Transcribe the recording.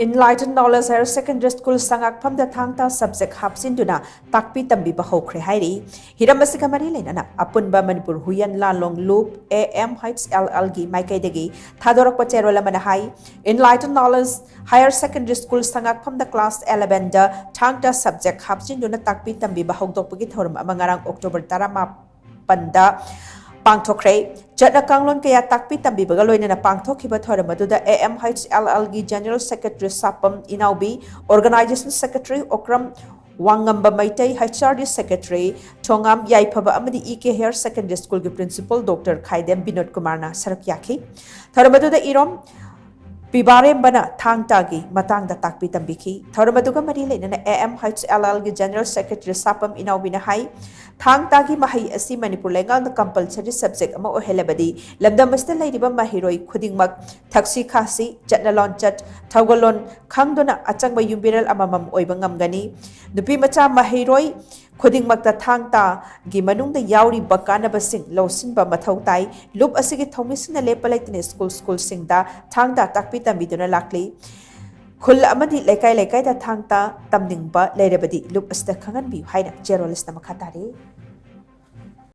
Enlighten Knowledge Higher Secondary School SANGAKPHAM the Thang subject Hapchinduna Takpi Tambiba Houkhre HAIRI Hiramasika Marilena Apunba Manipur Huyan Lalong Loop HLL gi Maikaidegi Thadorok Pacherola Manahai Enlighten Knowledge Higher Secondary School SANGAKPHAM the Class 11 the Thang subject Hapchinduna Takpi Tambiba Houkhre Thorum Amangarang October Tarama Panda Pangthokre Jatna Kanglon Kaya Takpi Tambiba Galoina Pangthokiba Thoramatuda AMHLL gi General Secretary Sapam Inaubi Organization Secretary Okram Wangamba Maitei HRD Secretary Tongam Yaipaba Amadi EK Hair Secondary School gi Principal Dr. Khaidem Binod Kumarna Sarakyaki Thoramatuda Irom Pibare Bana Thang Tagi Matang the Takpi Tambiki Thoramatuga Marilena AMHLL gi General Secretary Sapam Inaubina Hai Thang Tagi Mahi Asi Manipur Legal the compulsory subject Amo Helabadi, Lamdamasta Ladiba Mahiroi, Kudingmak, Taxi Kasi, Jatnalon Chat, Taugalon, Kangdona, Atangba Yumbiral Amamam Oibangam Gani, the Pimata Mahiroi, Kudingmak the Thang Ta, Gimanung the Yauri Bakana Basing, Low Simba Matautai, Loop Asigi Tomisin the Lepalatin School Sing da, Thang da Takpi Tambiduna Lakli. Kul amadi lekai da thang ta tamning ba lerebadi loop asta khangan bi haina gerolist na makatari